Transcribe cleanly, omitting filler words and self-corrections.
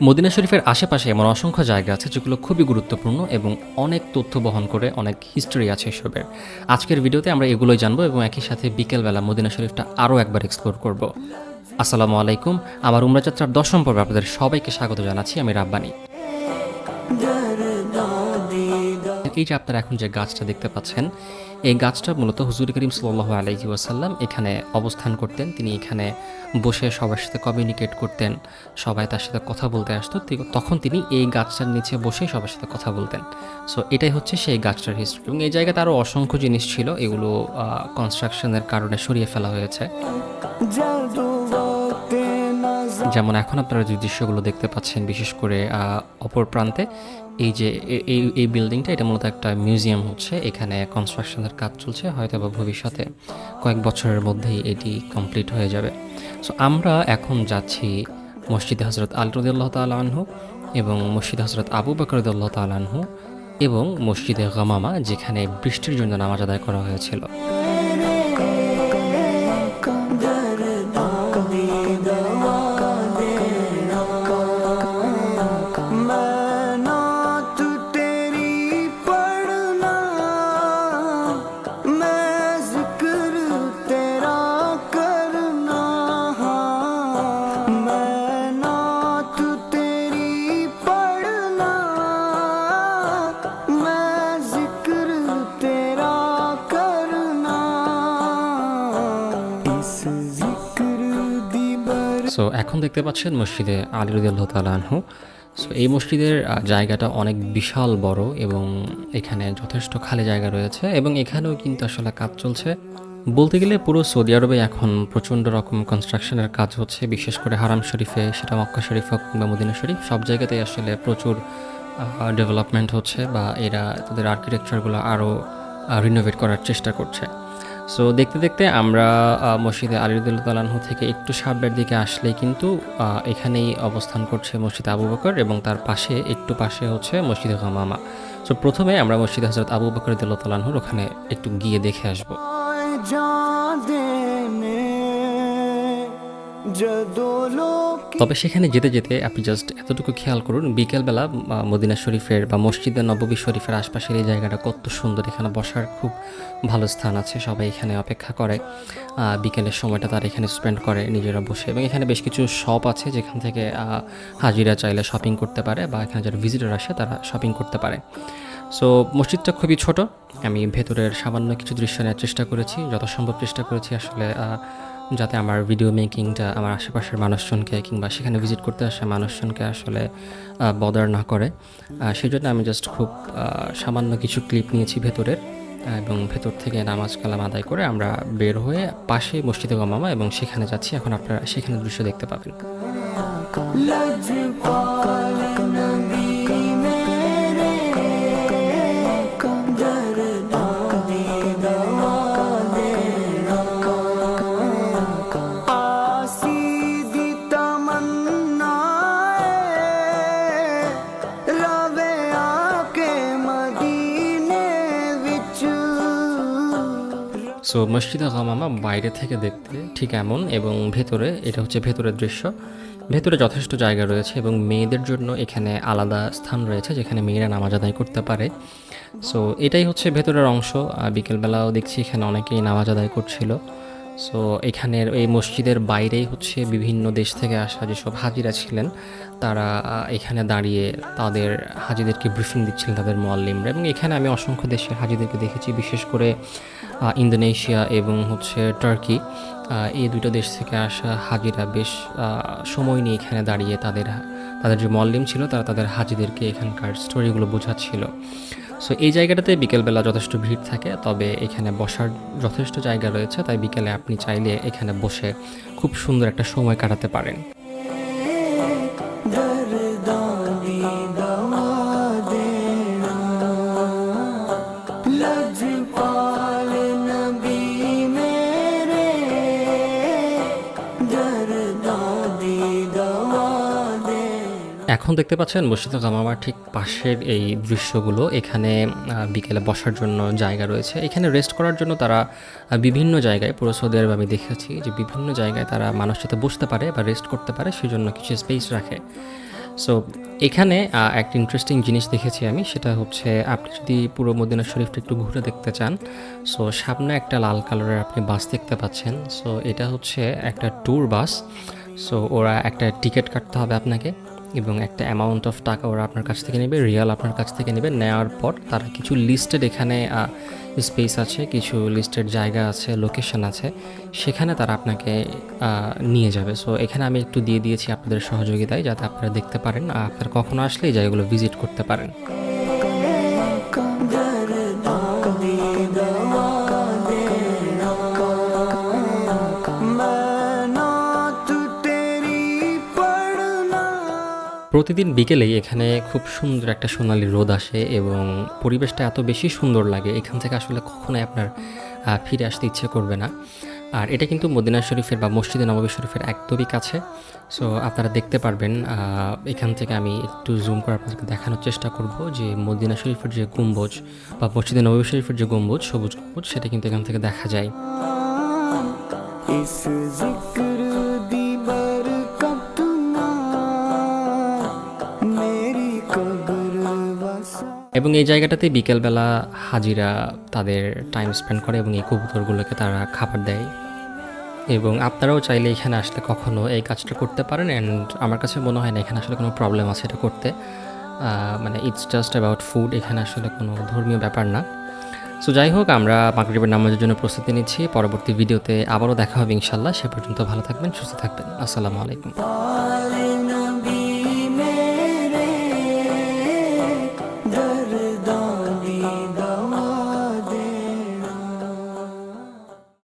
Medina শরীফের আশেপাশে এমন অসংখ্য জায়গা আছে যেগুলো খুবই গুরুত্বপূর্ণ এবং অনেক তথ্য বহন করে, অনেক হিস্ট্রি আছে এসবের। আজকের ভিডিওতে আমরা এগুলোই জানবো এবং একই সাথে বিকেলবেলা মদিনা শরীফটা আরও একবার এক্সপ্লোর করব। আসসালামু আলাইকুম, আমার উমরা যাত্রার 10ম পর্বে আপনাদের সবাইকে স্বাগত জানাচ্ছি। আমি রাব্বানি। এই যে আপনারা এখন যে গাছটা দেখতে পাচ্ছেন, এই গাছটা মূলত হুজুর করিম সাল্লাল্লাহু আলাইহি ওয়াসাল্লাম এখানে অবস্থান করতেন। তিনি এখানে বসে সবার সাথে কমিউনিকেট করতেন, সবাই তার সাথে কথা বলতে আসতো, তখন তিনি এই গাছটার নিচে বসেই সবার সাথে কথা বলতেন। সো এটাই হচ্ছে সেই গাছটার হিস্ট্রি। এবং এই জায়গাতে আরও অসংখ্য জিনিস ছিল, এগুলো কনস্ট্রাকশনের কারণে সরিয়ে ফেলা হয়েছে। যেমন এখন আপনারা যে দৃশ্যগুলো দেখতে পাচ্ছেন, বিশেষ করে অপর প্রান্তে এই যে এই বিল্ডিংটা, এটা মূলত একটা মিউজিয়াম হচ্ছে। এখানে কনস্ট্রাকশনের কাজ চলছে, হয়তো বা ভবিষ্যতে কয়েক বছরের মধ্যেই এটি কমপ্লিট হয়ে যাবে। সো আমরা এখন যাচ্ছি মসজিদে হজরত আলী রাদিয়াল্লাহু তাআলা আনহু এবং মসজিদে হজরত আবু বকর রাদিয়াল্লাহু তাআলা আনহু এবং মসজিদে গামামা, যেখানে বৃষ্টির জন্য নামাজ আদায় করা হয়েছিল। সো এখন দেখতে পাচ্ছেন মসজিদে আলী রাদিয়াল্লাহু তাআলা আনহু। সো এই মসজিদের জায়গাটা অনেক বিশাল বড় এবং এখানে যথেষ্ট খালি জায়গা রয়েছে এবং এখানেও কিন্তু আসলে কাজ চলছে। বলতে গেলে পুরো সৌদি আরবে এখন প্রচণ্ড রকম কনস্ট্রাকশনের কাজ হচ্ছে, বিশেষ করে হারাম শরীফে, সেটা মক্কা শরীফ হোক কিংবা মদিনা শরীফ, সব জায়গাতেই আসলে প্রচুর ডেভেলপমেন্ট হচ্ছে বা এরা তাদের আর্কিটেকচারগুলো আরও রিনোভেট করার চেষ্টা করছে। সো দেখতে দেখতে আমরা মসজিদে আলী রাদিয়াল্লাহু তাআলা আনহু থেকে একটু সামনের দিকে আসলেই কিন্তু এখানেই অবস্থান করছে মসজিদ আবু বকর এবং তার পাশে একটু পাশে হচ্ছে মসজিদে গামামা। সো প্রথমে আমরা মসজিদে হযরত আবু বকর রাদিয়াল্লাহু তাআলা আনহুর ওখানে একটু গিয়ে দেখে আসবো। তবে সেখানে যেতে যেতে আপনি জাস্ট এতটুকু খেয়াল করুন, বিকেলবেলা মদিনা শরীফের বা মসজিদে নববী শরীফের আশপাশের এই জায়গাটা কত সুন্দর। এখানে বসার খুব ভালো স্থান আছে, সবাই এখানে অপেক্ষা করে, বিকেলের সময়টা তারা এখানে স্পেন্ড করে নিজেরা বসে। এবং এখানে বেশ কিছু শপ আছে যেখান থেকে হাজিরা চাইলে শপিং করতে পারে বা এখানে যারা ভিজিটর আসে তারা শপিং করতে পারে। সো মসজিদটা খুবই ছোট। আমি ভেতরের সামান্য কিছু দৃশ্য নেওয়ার চেষ্টা করেছি, যথাসম্ভব চেষ্টা করেছি আসলে যাতে আমার ভিডিও মেকিংটা আমার আশেপাশের মানুষজনকে কিংবা সেখানে ভিজিট করতে আসা মানুষজনকে আসলে বদার না করে। সেই জন্য আমি জাস্ট খুব সামান্য কিছু ক্লিপ নিয়েছি ভেতরের, এবং ভেতর থেকে নামাজ কালাম আদায় করে আমরা বের হয়ে পাশে মসজিদে গামামা এবং সেখানে যাচ্ছি। এখন আপনারা সেখানে দৃশ্য দেখতে পাবেন। সো মসজিদে গামামা বাইরে থেকে দেখতে ঠিক এমন এবং ভেতরে, এটা হচ্ছে ভেতরের দৃশ্য। ভেতরে যথেষ্ট জায়গা রয়েছে এবং মেয়েদের জন্য এখানে আলাদা স্থান রয়েছে যেখানে মেয়েরা নামাজ আদায় করতে পারে। সো এটাই হচ্ছে ভেতরের অংশ। বিকেলবেলাও দেখছি এখানে অনেকেই নামাজ আদায় করছিল। সো এখানের এই মসজিদের বাইরেই হচ্ছে বিভিন্ন দেশ থেকে আসা যেসব হাজিরা ছিলেন তারা এখানে দাঁড়িয়ে তাদের হাজিদেরকে ব্রিফিং দিচ্ছিলেন, তাদের মুআল্লিমরা। এবং এখানে আমি অসংখ্য দেশের হাজিদেরকে দেখেছি, বিশেষ করে ইন্দোনেশিয়া এবং হচ্ছে টার্কি, এই দুটো দেশ থেকে আসা হাজিরা বেশ সময় নিয়ে এখানে দাঁড়িয়ে তাদের যে মুআল্লিম ছিল তারা তাদের হাজিদেরকে এখানকার স্টোরিগুলো বোঝাচ্ছিল। সো এই জায়গাটাতে বিকেলবেলা যথেষ্ট ভিড় থাকে, তবে এখানে বসার যথেষ্ট জায়গা রয়েছে, তাই বিকেলে আপনি চাইলে এখানে বসে খুব সুন্দর একটা সময় কাটাতে পারেন। এখন দেখতে পাচ্ছেন মসজিদে গামামার ঠিক পাশের এই দৃশ্যগুলো। এখানে বিকেলে বসার জন্য জায়গা রয়েছে, এখানে রেস্ট করার জন্য তারা বিভিন্ন জায়গায়, পুরো সৌদি আরবে আমি দেখেছি যে বিভিন্ন জায়গায় তারা মানুষ যাতে বসতে পারে বা রেস্ট করতে পারে সেজন্য কিছু স্পেস রাখে। সো এখানে একটা ইন্টারেস্টিং জিনিস দেখেছি আমি, সেটা হচ্ছে আপনি যদি পুরো মদিনা শরীফটা একটু ঘুরে দেখতে চান, সো সামনে একটা লাল কালারের আপনি বাস দেখতে পাচ্ছেন। সো এটা হচ্ছে একটা ট্যুর বাস। সো ওরা একটা টিকিট কাটতে হবে আপনাকে এবং একটা অ্যামাউন্ট অফ টাকা ওরা আপনার কাছ থেকে নেবে, রিয়াল আপনার কাছ থেকে নেবে। নেওয়ার পর তারা কিছু লিস্টেড এখানে স্পেস আছে, কিছু লিস্টেড জায়গা আছে, লোকেশন আছে, সেখানে তারা আপনাকে নিয়ে যাবে। সো এখানে আমি একটু দিয়ে দিয়েছি আপনাদের সহযোগিতায়, যাতে আপনারা দেখতে পারেন, আপনারা কখনো আসলে এই জায়গাগুলো ভিজিট করতে পারেন। প্রতিদিন বিকেলেই এখানে খুব সুন্দর একটা সোনালি রোদ আসে এবং পরিবেশটা এত বেশি সুন্দর লাগে, এখান থেকে আসলে কখনোই আপনার ফিরে আসতে ইচ্ছে করবে না। আর এটা কিন্তু মদিনা শরীফের বা মসজিদে নববী শরীফের একদমই কাছে। সো আপনারা দেখতে পারবেন, এখান থেকে আমি একটু জুম করে আপনাদেরকে দেখানোর চেষ্টা করব যে মদিনা শরীফের যে গম্বুজ বা মসজিদে নববী শরীফের যে গম্বুজ, সবুজ গম্বুজ, সেটা কিন্তু এখান থেকে দেখা যায়। এবং এই জায়গাটাতে বিকেলবেলা হাজিরা তাদের টাইম স্পেন্ড করে এবং এই কবুতরগুলোকে তারা খাবার দেয়। এবং আপনারাও চাইলে এখানে আসলে কখনো এই কাজটা করতে পারেন। অ্যান্ড আমার কাছে মনে হয় না এখানে আসলে কোনো প্রবলেম আছে এটা করতে। মানে ইটস জাস্ট অ্যাবাউট ফুড, এখানে আসলে কোনো ধর্মীয় ব্যাপার না। সো যাই হোক, আমরা মাগরিবের নামাজের জন্য প্রস্তুতি নিচ্ছি। পরবর্তী ভিডিওতে আবারও দেখা হবে ইনশাল্লাহ। সে পর্যন্ত ভালো থাকবেন, সুস্থ থাকবেন। আসসালামু আলাইকুম।